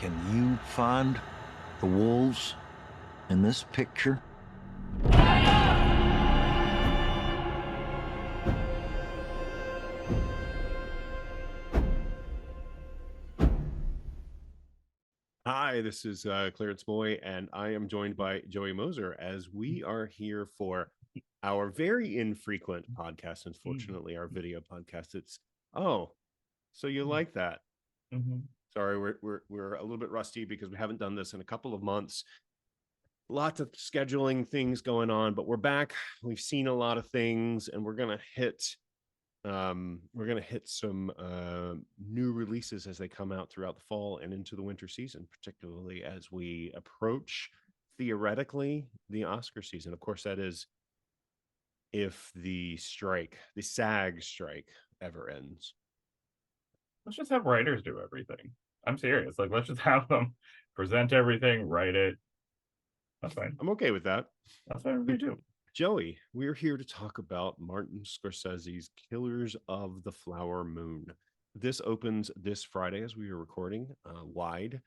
Can you find the wolves in this picture? Hi, this is Clarence Moye, and I am joined by Joey Moser as we are here for our very infrequent podcast. Unfortunately, our video podcast. So you like that? Mm-hmm. Sorry, we're a little bit rusty because we haven't done this in a couple of months. Lots of scheduling things going on, but we're back. We've seen a lot of things, and we're gonna hit some new releases as they come out throughout the fall and into the winter season, particularly as we approach theoretically the Oscar season. Of course, that is if the SAG strike ever ends. Let's just have writers do everything. I'm serious. Like, let's just have them present everything, write it. That's fine. I'm okay with that. That's what we do. Joey, we're here to talk about Martin Scorsese's Killers of the Flower Moon. This opens this Friday as we are recording, wide,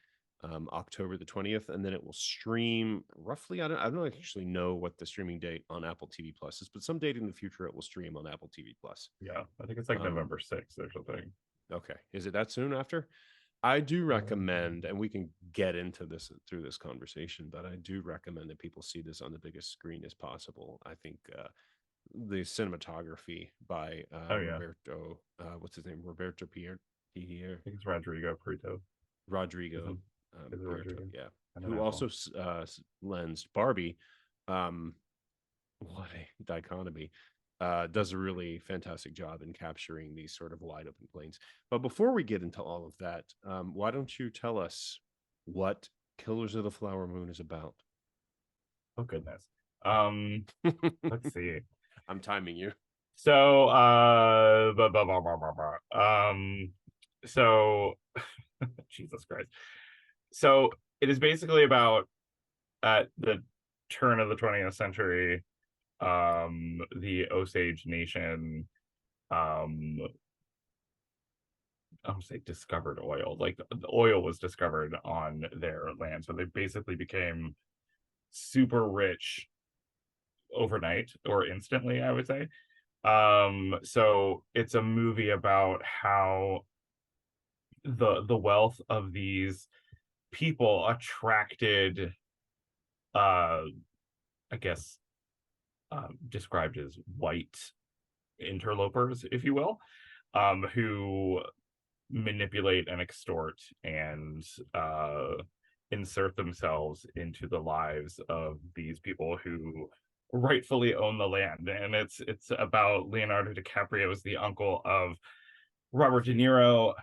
October the 20th, and then it will stream roughly. I don't actually know what the streaming date on Apple TV Plus is, but some date in the future it will stream on Apple TV Plus. Yeah, I think it's like November 6th or something. Okay, is it that soon after? I do recommend, and we can get into this through this conversation, but I do recommend that people see this on the biggest screen as possible. I think the cinematography by Oh yeah, Roberto, what's his name? Roberto Pierre, I think it's Rodrigo Prieto. Rodrigo Is it Pierto, Rodrigo? yeah, I don't who know. also lensed Barbie. Um, what a dichotomy. Does a really fantastic job in capturing these sort of wide open planes. But before we get into all of that, why don't you tell us what Killers of the Flower Moon is about? Oh goodness. Um, let's see. I'm timing you. So, blah, blah, blah, blah, blah, blah. So Jesus Christ. So it is basically about at the turn of the 20th century, the Osage Nation, um, I don't say discovered oil. Like the oil was discovered on their land, so they basically became super rich overnight or instantly, I would say. So it's a movie about how the wealth of these people attracted, I guess, described as white interlopers, if you will, who manipulate and extort and insert themselves into the lives of these people who rightfully own the land. And it's about Leonardo DiCaprio as the uncle of Robert De Niro.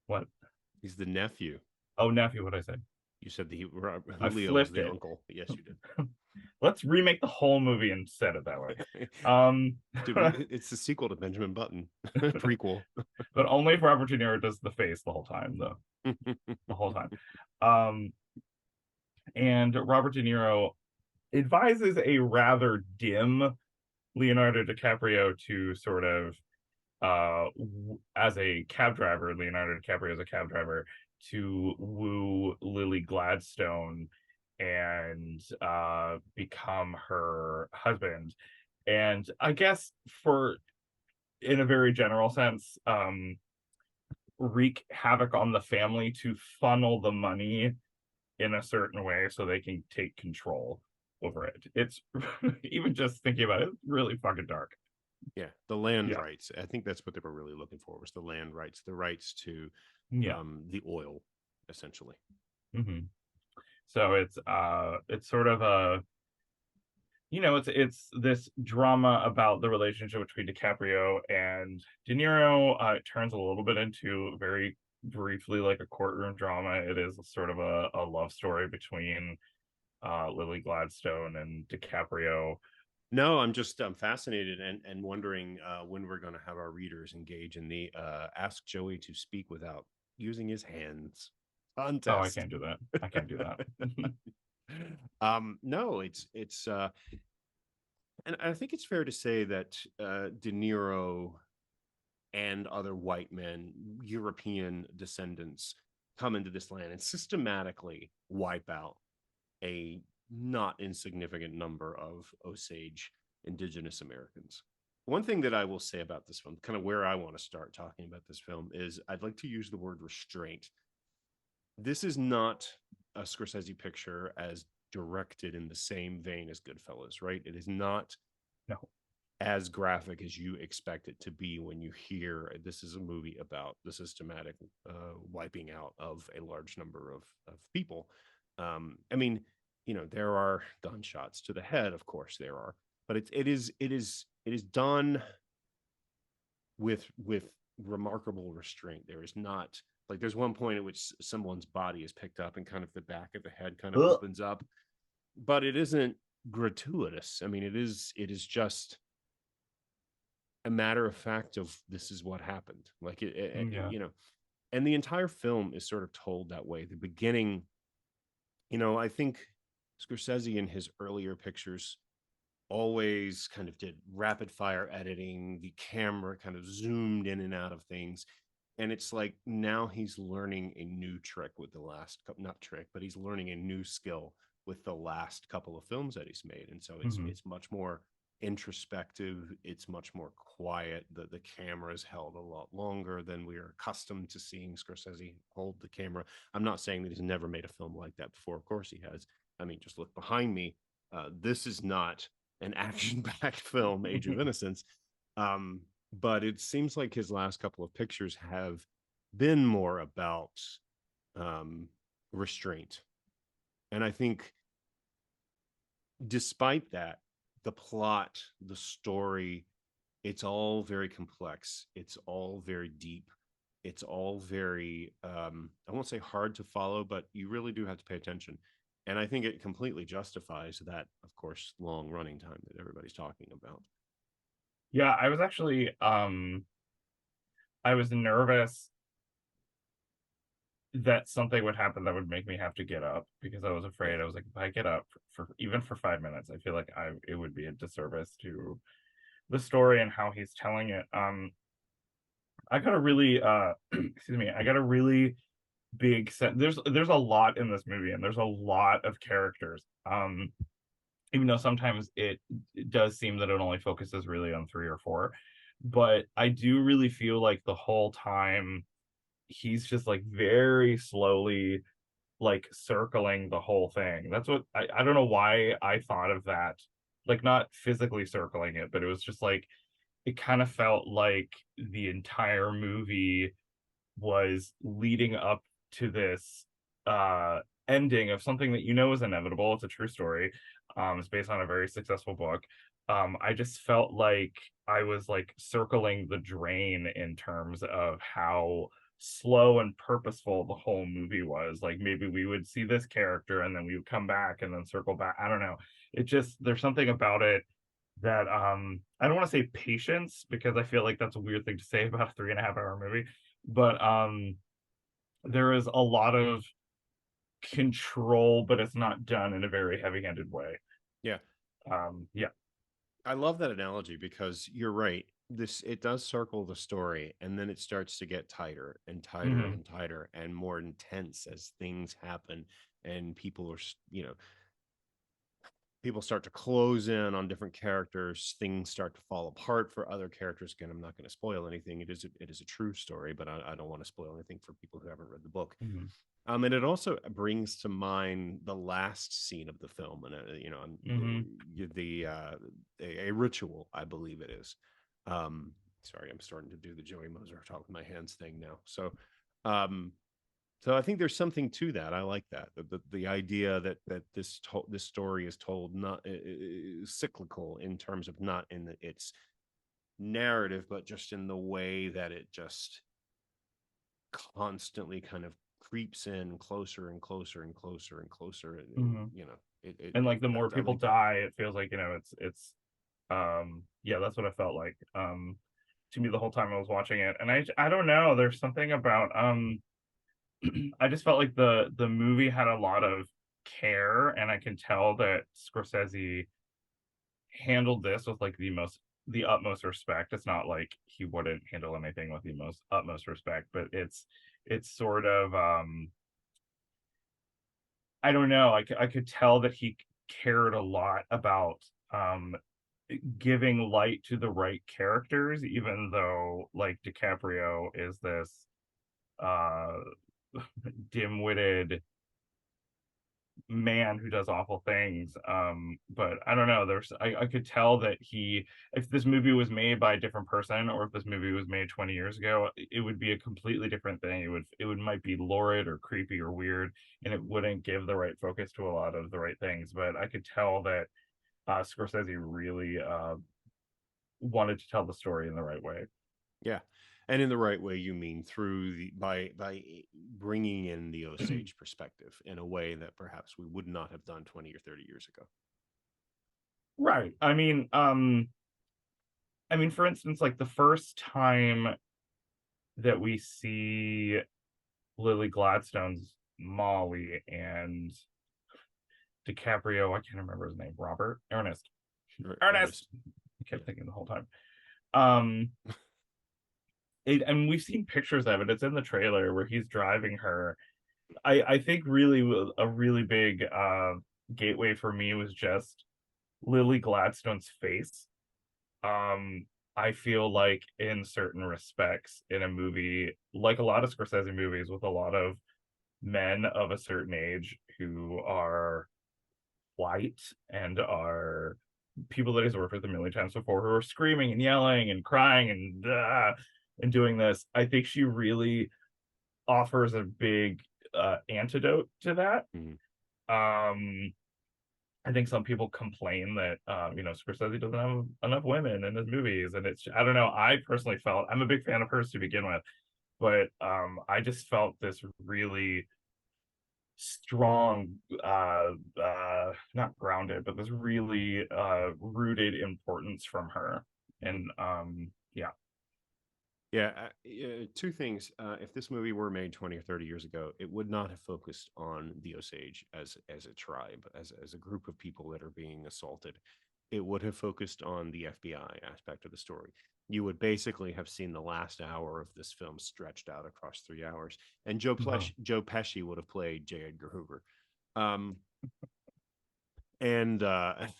What? He's the nephew. Oh, nephew. What did I say? You said that I Leo was flipped the it. uncle. Yes, you did. Let's remake the whole movie and set it that way. Um, Dude, it's the sequel to Benjamin Button, prequel. but only if Robert De Niro does the face the whole time, though. The whole time. Um, and Robert De Niro advises a rather dim Leonardo DiCaprio to sort of, as a cab driver, Leonardo DiCaprio as a cab driver, to woo Lily Gladstone and become her husband. And I guess for, in a very general sense, wreak havoc on the family to funnel the money in a certain way so they can take control over it. It's even just thinking about it, it's really fucking dark. Yeah, the land Yeah. rights. I think that's what they were really looking for, was the land rights, the rights to Yeah. the oil, essentially. Mm-hmm. So it's sort of a, it's this drama about the relationship between DiCaprio and De Niro. It turns a little bit into very briefly like a courtroom drama. It is sort of a love story between Lily Gladstone and DiCaprio. No, I'm fascinated and wondering when we're going to have our readers engage in the ask Joey to speak without using his hands Oh, I contest. can't do that. I can't do that. No, and I think it's fair to say that De Niro and other white men, European descendants, come into this land and systematically wipe out a not insignificant number of Osage indigenous Americans. One thing that I will say about this film, kind of where I want to start talking about this film, is I'd like to use the word restraint. This is not a Scorsese picture as directed in the same vein as Goodfellas, right? It is not No. as graphic as you expect it to be when you hear this is a movie about the systematic wiping out of a large number of people. I mean, there are gunshots to the head, of course there are, but it is done with remarkable restraint. There is not, like, there's one point at which someone's body is picked up and kind of the back of the head kind of opens up, but it isn't gratuitous. I mean, it is just a matter of fact of this is what happened. Like and the entire film is sort of told that way. The beginning, I think Scorsese in his earlier pictures always kind of did rapid fire editing. The camera kind of zoomed in and out of things. And it's like now he's learning a new trick with the last, not trick, but he's learning a new skill with the last couple of films that he's made. And so it's much more introspective. It's much more quiet. The camera is held a lot longer than we are accustomed to seeing Scorsese hold the camera. I'm not saying that he's never made a film like that before. Of course he has. I mean, just look behind me. This is not an action-packed film, Age of Innocence. But it seems like his last couple of pictures have been more about restraint. And I think despite that, the plot, the story, it's all very complex. It's all very deep. It's all very, I won't say hard to follow, but you really do have to pay attention. And I think it completely justifies that, of course, long running time that everybody's talking about. Yeah, I was actually I was nervous that something would happen that would make me have to get up, because I was afraid. I was like, if I get up for even for 5 minutes, I feel like it would be a disservice to the story and how he's telling it. I got a really excuse me, I got a really big set. There's a lot in this movie, and there's a lot of characters. Even though sometimes it does seem that it only focuses really on 3 or 4, but I do really feel like the whole time he's just like very slowly like circling the whole thing. That's what I don't know why I thought of that. Like, not physically circling it, but it was just like it kind of felt like the entire movie was leading up to this ending of something that is inevitable. It's a true story. It's based on a very successful book. I just felt like I was like circling the drain in terms of how slow and purposeful the whole movie was. Like, maybe we would see this character and then we would come back and then circle back. I don't know. It just, there's something about it that I don't want to say patience, because I feel like that's a weird thing to say about a 3.5 hour movie, but there is a lot of control, but it's not done in a very heavy-handed way. Yeah. Yeah. I love that analogy, because you're right. It does circle the story, and then it starts to get tighter and tighter and tighter and more intense as things happen, and people are, people start to close in on different characters. Things start to fall apart for other characters. Again, I'm not going to spoil anything. It is a true story, but I don't want to spoil anything for people who haven't read the book. And it also brings to mind the last scene of the film, and a ritual, I believe it is. Sorry, I'm starting to do the Joey Moser talk with my hands thing now. So I think there's something to that. I like that. The idea that this story is told not cyclical in terms of not in its narrative, but just in the way that it just constantly kind of creeps in closer and closer and closer and closer. And like the more people die, it feels like it's that's what I felt like to me the whole time I was watching it. And I don't know, there's something about I just felt like the movie had a lot of care, and I can tell that Scorsese handled this with like the utmost respect. It's not like he wouldn't handle anything with the utmost respect, but it's it's sort of I don't know. I could tell that he cared a lot about um giving light to the right characters, even though like DiCaprio is this uh dim-witted man who does awful things. But I don't know, I could tell that he, if this movie was made by a different person, or if this movie was made 20 years ago, it would be a completely different thing. It would might be lurid or creepy or weird, and it wouldn't give the right focus to a lot of the right things. But I could tell that Scorsese really wanted to tell the story in the right way. Yeah. And in the right way, you mean through the by bringing in the Osage perspective in a way that perhaps we would not have done 20 or 30 years ago. Right. I mean, for instance, like the first time that we see Lily Gladstone's Molly and DiCaprio, I can't remember his name, Ernest. Ernest. I kept thinking the whole time. Um, and we've seen pictures of it. It's in the trailer where he's driving her. I think really a really big gateway for me was just Lily Gladstone's face. Um, I feel like in certain respects in a movie, like a lot of Scorsese movies with a lot of men of a certain age who are white and are people that he's worked with a million times before, who are screaming and yelling and crying and doing this. I think she really offers a big antidote to that. Mhm. I think some people complain that Scorsese doesn't have enough women in his movies, and it's, I don't know. I personally felt, I'm a big fan of hers to begin with, but I just felt this really strong, not grounded, but this really rooted importance from her, and yeah. Yeah, two things. If this movie were made 20 or 30 years ago, it would not have focused on the Osage as a tribe, as a group of people that are being assaulted. It would have focused on the FBI aspect of the story. You would basically have seen the last hour of this film stretched out across 3 hours, and Joe Pesci would have played J. Edgar Hoover. Um, and and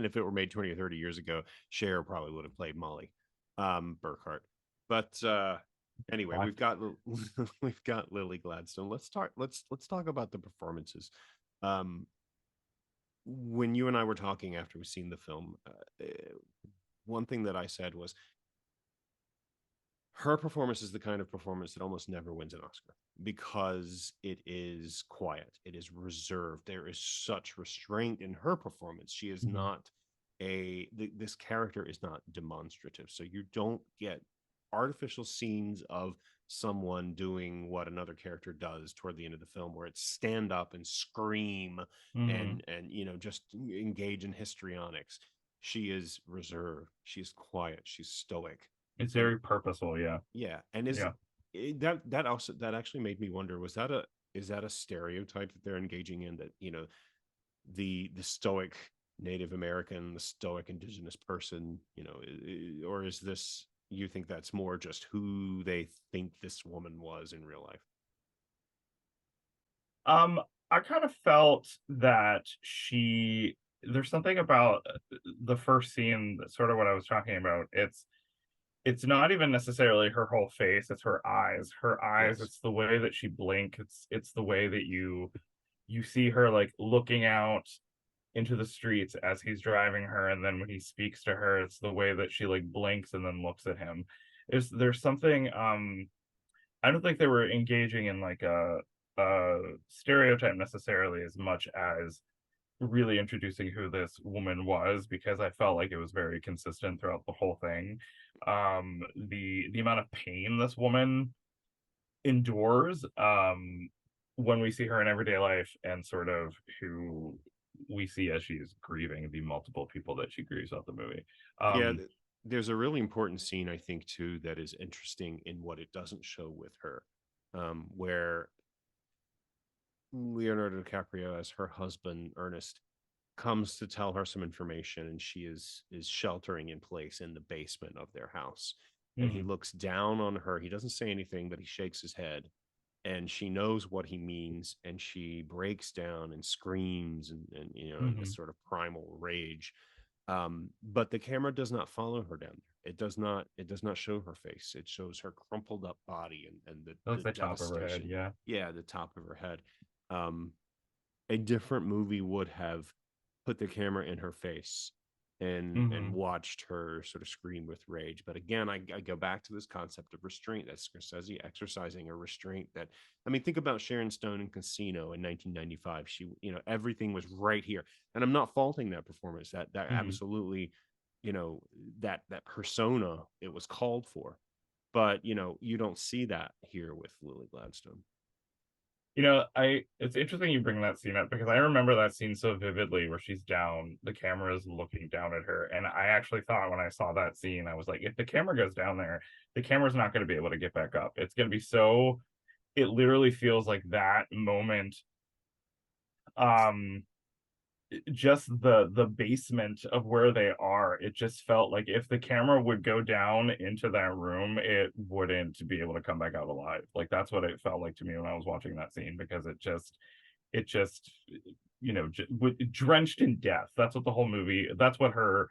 if it were made 20 or 30 years ago, Cher probably would have played Molly Burkhart. But anyway, we've got Lily Gladstone. Let's talk about the performances. Um, when you and I were talking after we've seen the film, one thing that I said was her performance is the kind of performance that almost never wins an Oscar because it is quiet, it is reserved. There is such restraint in her performance. She is not this character is not demonstrative, so you don't get artificial scenes of someone doing what another character does toward the end of the film, where it's stand up and scream and just engage in histrionics. She is reserved, she's quiet, she's stoic. It's And very purposeful, yeah. yeah, and Yeah. that actually made me wonder, is that a stereotype that they're engaging in, that the stoic Native American, the stoic indigenous person, or is this, you think that's more just who they think this woman was in real life? I kind of felt that there's something about the first scene, that's sort of what I was talking about. It's not even necessarily her whole face, it's her eyes. Her eyes, Yes. it's the way that she blink, it's the way that you see her like looking out into the streets as he's driving her, and then when he speaks to her, it's the way that she like blinks and then looks at him. There's something, I don't think they were engaging in like a stereotype necessarily as much as really introducing who this woman was, because I felt like it was very consistent throughout the whole thing. The amount of pain this woman endures, when we see her in everyday life, and sort of who we see as she's grieving the multiple people that she grieves out the movie. Yeah, Um, there's a really important scene, I think, too, that is interesting in what it doesn't show with her, where Leonardo DiCaprio, as her husband Ernest, comes to tell her some information, and she is sheltering in place in the basement of their house. And he mhm. looks down on her. He doesn't say anything, but he shakes his head, and she knows what he means, and she breaks down and screams and in this sort of primal rage. But the camera does not follow her down there. It does not show her face. It shows her crumpled up body and It the looks like top of her head, devastation. yeah. Yeah, the top of her head. um a different movie would have put the camera in her face and watched her sort of scream with rage. But again, I go back to this concept of restraint, that Scorsese exercising a restraint. That, I mean, think about Sharon Stone in Casino in 1995. She, everything was right here, and I'm not faulting that performance. That absolutely, that persona, it was called for. But you don't see that here with Lily Gladstone. It's interesting you bring that scene up because I remember that scene so vividly where she's down, the camera is looking down at her. And I actually thought when I saw that scene, I was like, if the camera goes down there, the camera's not going to be able to get back up. It's going to be so, it literally feels like that moment. Um, just the basement of where they are, it just felt like if the camera would go down into that room, it wouldn't be able to come back out alive. Like that's what it felt like to me when I was watching that scene, because it just drenched in death. That's what the whole movie, that's what her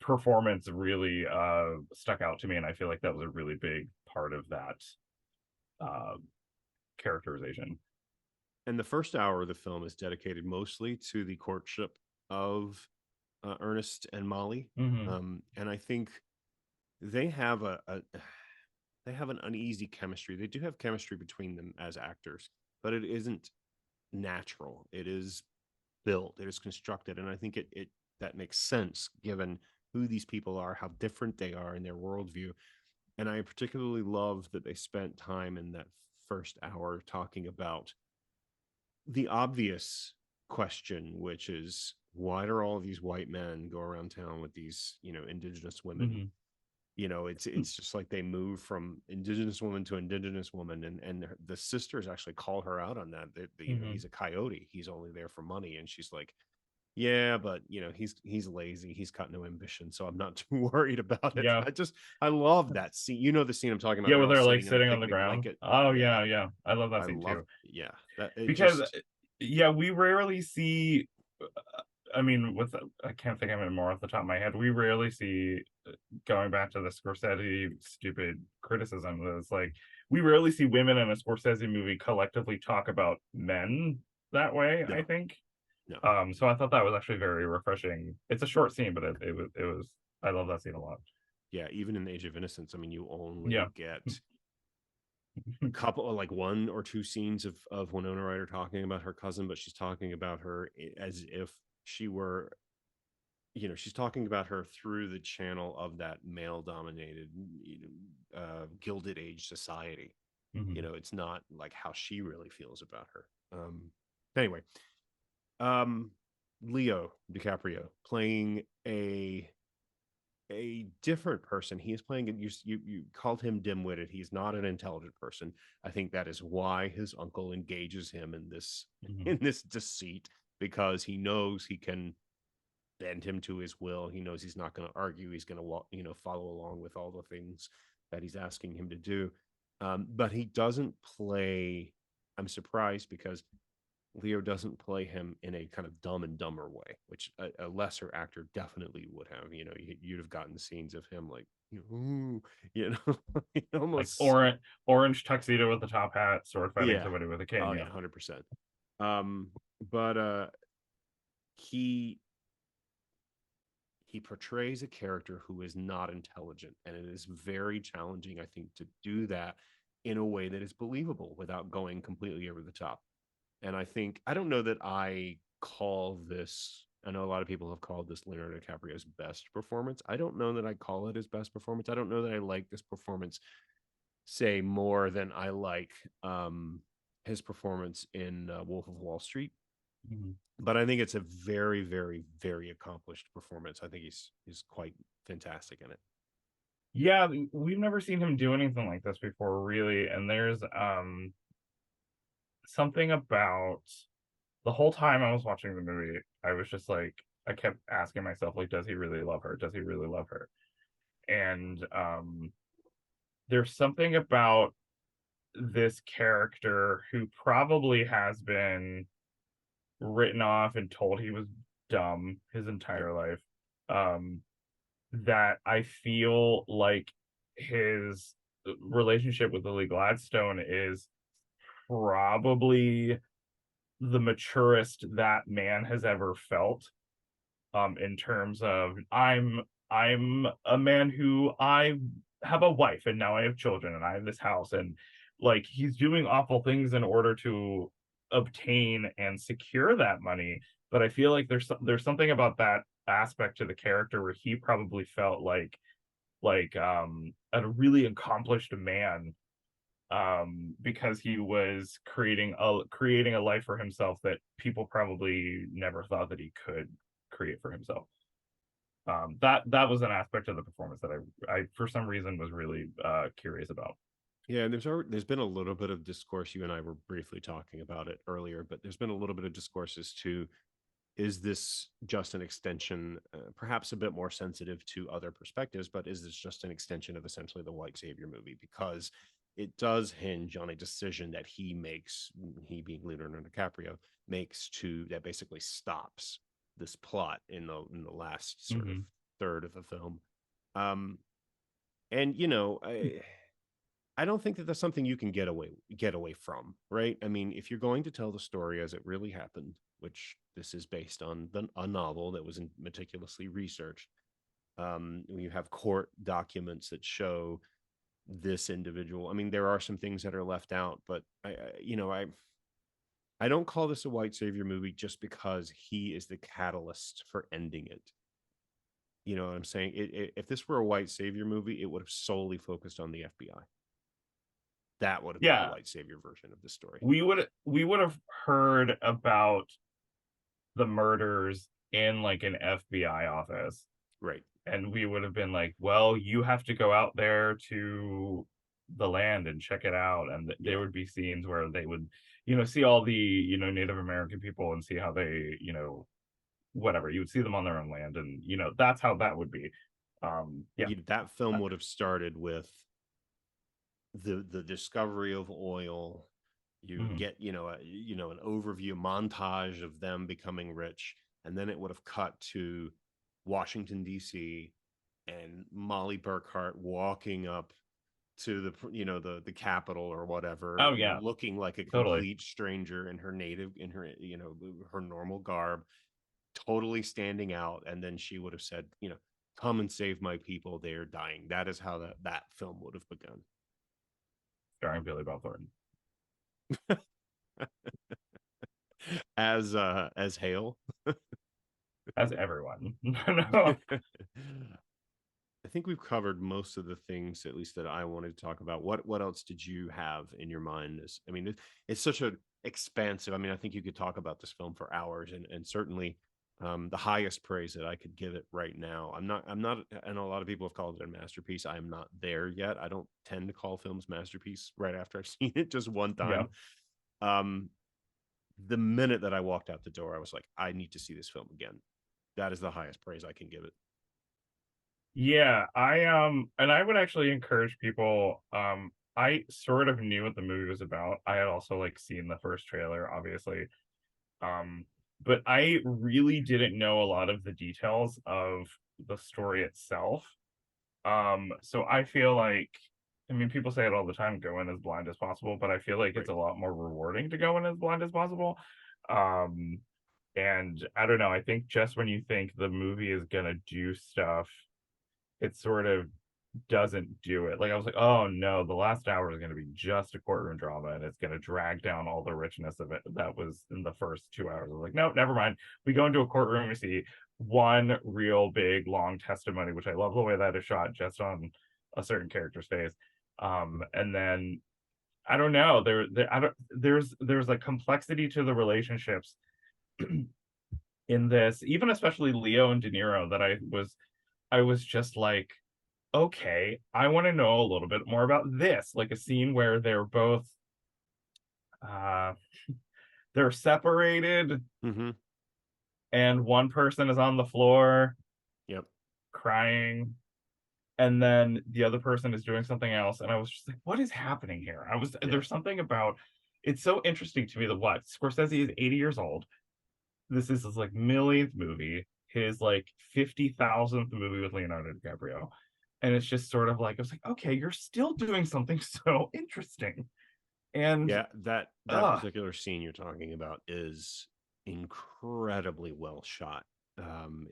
performance really stuck out to me, and I feel like that was a really big part of that uh characterization. And the first hour of the film is dedicated mostly to the courtship of Ernest and Molly. And I think they have they have an uneasy chemistry. They do have chemistry between them as actors, but it isn't natural. It is built. It is constructed, and I think it that makes sense given who these people are, how different they are in their worldview. And I particularly love that they spent time in that first hour talking about the obvious question, which is, why do all these white men go around town with these, indigenous women? It's just like they move from indigenous woman to indigenous woman, and the sisters actually call her out on that. He's a coyote. He's only there for money, and she's like, yeah, but he's lazy. He's got no ambition, so I'm not too worried about it. Yeah. I love that scene. You know the scene I'm talking about. Yeah, They're where all they're like sitting in a sitting on the picnic ground. blanket. Oh Yeah, yeah. I love that I scene love. too. Yeah, that it Because just yeah, we rarely see, I mean, I can't think of it more off the top of my head. We rarely see, going back to the Scorsese stupid criticism, that it's like we rarely see women in a Scorsese movie collectively talk about men that way, I no, think. no. So I thought that was actually very refreshing. It's a short scene, but it was I love that scene a lot. Yeah, even in the Age of Innocence, I mean, you Yeah. only get a couple, like one or two scenes of Winona Ryder talking about her cousin, but she's talking about her as if she were, she's talking about her through the channel of that male dominated, Gilded Age society. It's not like how she really feels about her. Anyway, um, Leo DiCaprio playing a different person. He is playing, you called him dim-witted. He's not an intelligent person. I think that is why his uncle engages him in this in this deceit, because he knows he can bend him to his will. He knows he's not going to argue. He's going to follow along with all the things that he's asking him to do. But he doesn't play. I'm surprised because Leo doesn't play him in a kind of Dumb and Dumber way, which a lesser actor definitely would have. You'd have gotten scenes of him like, ooh, Like almost, orange tuxedo with the top hat, sword fighting yeah, somebody with a cane. oh Yeah. yeah, 100%. But he portrays a character who is not intelligent, and it is very challenging, I think, to do that in a way that is believable without going completely over the top. And I don't know that I call this, I know a lot of people have called this Leonardo DiCaprio's best performance. I don't know that I call it his best performance. I don't know that I like this performance, say, more than I like his performance in Wolf of Wall Street. But I think it's a very, very, very accomplished performance. I think he's quite fantastic in it. Yeah, we've never seen him do anything like this before, really. And there's something about the whole time I was watching the movie, I was just like, I kept asking myself, like, does he really love her? Does he really love her? And there's something about this character who probably has been written off and told he was dumb his entire life. That I feel like his relationship with Lily Gladstone is probably the maturest that man has ever felt, in terms of I'm a man who I have a wife and now I have children and I have this house, and like he's doing awful things in order to obtain and secure that money. But I feel like there's something about that aspect to the character where he probably felt like a really accomplished man, because he was creating a life for himself that people probably never thought that he could create for himself. That was an aspect of the performance that I for some reason was really curious about. Yeah, and there's been a little bit of discourse. You and I were briefly talking about it earlier, but there's been a little bit of discourse as to, is this just an extension, perhaps a bit more sensitive to other perspectives, but is this just an extension of essentially the white savior movie? Because it does hinge on a decision that he makes, he being Leonardo DiCaprio, makes to that basically stops this plot in the last sort of third of the film. And I don't think that that's something you can get away from, right? I mean, if you're going to tell the story as it really happened, which this is based on a novel that was meticulously researched, you have court documents that show this individual. I mean, there are some things that are left out, but I don't call this a white savior movie just because he is the catalyst for ending it. You know what I'm saying? If this were a white savior movie, it would have solely focused on the FBI. That would have been the white savior version of the story. We would have heard about the murders in like an FBI office. Right. And we would have been like, well, you have to go out there to the land and check it out. And there would be scenes where they would, see all the, Native American people and see how they, whatever, you would see them on their own land. And, that's how that would be. That film would have started with the discovery of oil. You get, an overview montage of them becoming rich. And then it would have cut to Washington, D.C., and Molly Burkhart walking up to the Capitol or whatever. Oh yeah, looking like a complete stranger in her her normal garb, totally standing out. And then she would have said, come and save my people, they're dying. That is how that film would have begun. Starring Billy Bob Thornton. As Hale. As everyone. No. I think we've covered most of the things, at least that I wanted to talk about. What else did you have in your mind? It's such an expansive. I think you could talk about this film for hours, and certainly the highest praise that I could give it right now. I'm not, and a lot of people have called it a masterpiece. I'm not there yet. I don't tend to call films masterpiece right after I've seen it just one time. Yeah. The minute that I walked out the door, I was like, I need to see this film again. That is the highest praise I can give it. Yeah, and I would actually encourage people. I sort of knew what the movie was about. I had also seen the first trailer, obviously. But I really didn't know a lot of the details of the story itself. So I feel like, people say it all the time, go in as blind as possible, but I feel like it's a lot more rewarding to go in as blind as possible. And I don't know, I think just when you think the movie is gonna do stuff, it sort of doesn't do it. I was like, oh no, the last hour is going to be just a courtroom drama and it's going to drag down all the richness of it that was in the first 2 hours. I was like, no, never mind. We go into a courtroom, we see one real big long testimony, which I love the way that is shot just on a certain character's face. And then I don't know, there's like complexity to the relationships in this, even especially Leo and DeNiro, that I was just like, okay, I want to know a little bit more about this. Like a scene where they're both they're separated, and one person is on the floor, yep, crying, and then the other person is doing something else, and I was just like, what is happening here? Yeah. There's something about, it's so interesting to me that what Scorsese is 80 years old. This is his like millionth movie, his like 50,000th movie with Leonardo DiCaprio. And it's just sort of like, I was like, okay, you're still doing something so interesting. And Yeah, that uh particular scene you're talking about is incredibly well shot,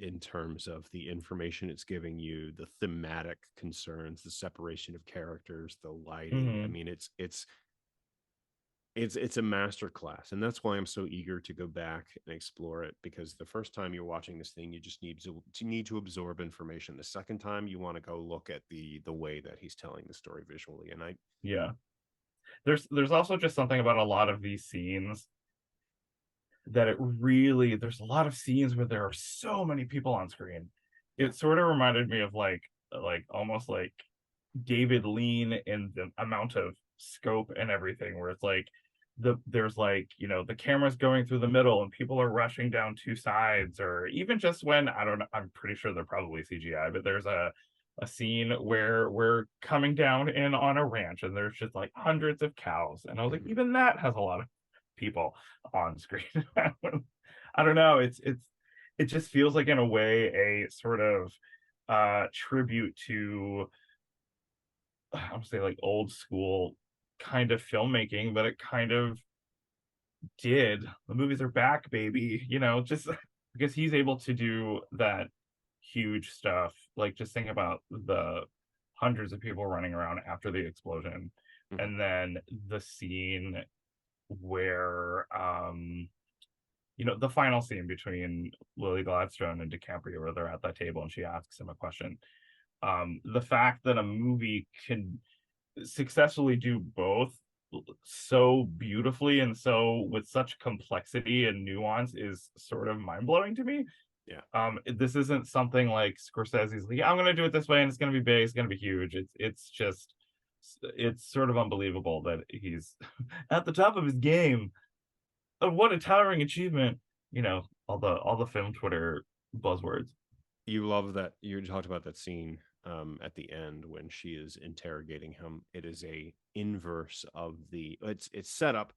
in terms of the information it's giving you, the thematic concerns, the separation of characters, the lighting. I mhm. mean, it's a master class, and that's why I'm so eager to go back and explore it, because the first time you're watching this thing, you just need to absorb information. The second time, you want to go look at the way that he's telling the story visually, and I Yeah. There's also just something about a lot of these scenes that it really, there's a lot of scenes where there are so many people on screen. yeah. It sort of reminded me of like almost like David Lean in the amount of scope and everything, where it's like there's like, the camera's going through the middle and people are rushing down two sides, or even just when, I don't know, I'm pretty sure they're probably CGI, but there's a scene where we're coming down in on a ranch and there's just like hundreds of cows, and I was like, Mhm. even that has a lot of people on screen. I don't know, it just feels like, in a way, a sort of tribute to, I would say, like old school kind of filmmaking, but it kind of did. The movies are back, baby. Just because he's able to do that huge stuff. Like, just think about the hundreds of people running around after the explosion, Mhm. and then the scene where, the final scene between Lily Gladstone and DiCaprio, where they're at that table and she asks him a question. The fact that a movie can successfully do both so beautifully and so with such complexity and nuance is sort of mind-blowing to me. Yeah. This isn't something like Scorsese's like, I'm gonna do it this way and it's gonna be big, it's gonna be huge. It's just, it's sort of unbelievable that he's at the top of his game. What a towering achievement. All the film Twitter buzzwords. You love that you talked about that scene, at the end when she is interrogating him. It is a inverse of it's set up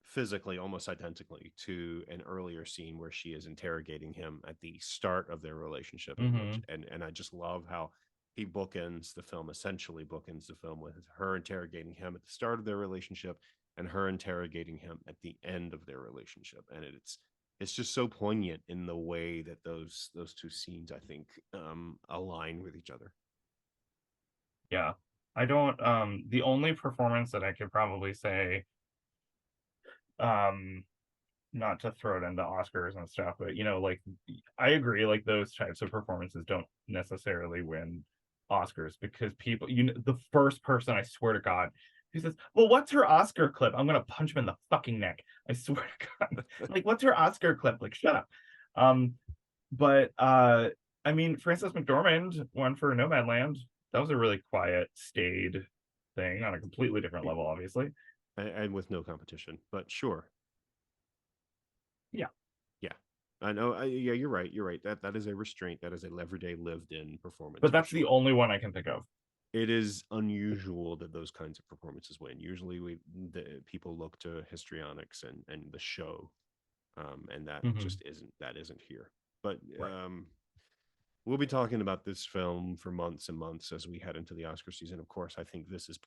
physically almost identically to an earlier scene where she is interrogating him at the start of their relationship, in which Hmm. and I just love how he bookends the film, essentially bookends the film with her interrogating him at the start of their relationship and her interrogating him at the end of their relationship. And it's just so poignant in the way that those two scenes, I think, align with each other. Yeah. I don't, the only performance that I could probably say, um not to throw it into Oscars and stuff, but like, I agree, like those types of performances don't necessarily win Oscars, because people, the first person, I swear to God, who says, well, what's her Oscar clip? I'm gonna punch him in the fucking neck. I swear to God. Like, what's her Oscar clip? Like, shut up. Um, but I mean, Frances McDormand won for Nomadland. That was a really quiet, staid thing on a completely different level, obviously. And with no competition, but sure. Yeah. Yeah. I know. Yeah, you're right. You're right. That is a restraint. That is a everyday lived in performance But for that's the sure. only one I can think of. It is unusual that those kinds of performances win. Usually, the people look to histrionics and the show, and Hmm. that isn't here. But Right. we'll be talking about this film for months and months as we head into the Oscar season. Of course, I think this is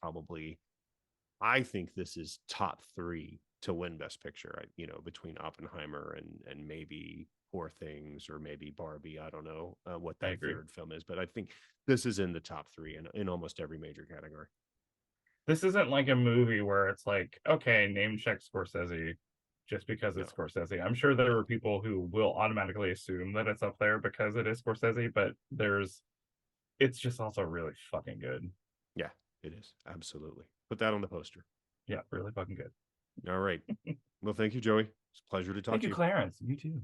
top three to win Best Picture. Between Oppenheimer and maybe Poor Things or maybe Barbie. I don't know what I that agree. third film is, but I think this is in the top three in almost every major category. This isn't like a movie where it's like, okay, name check Scorsese just because No, it's Scorsese. I'm sure there no, are people who will automatically assume that it's up there because it is Scorsese, but it's just also really fucking good. yeah, it is absolutely. Put that on the poster. Yeah, really fucking good. All right. Well, thank you, Joey. It's a pleasure to talk Thank to you, you. Clarence. You too.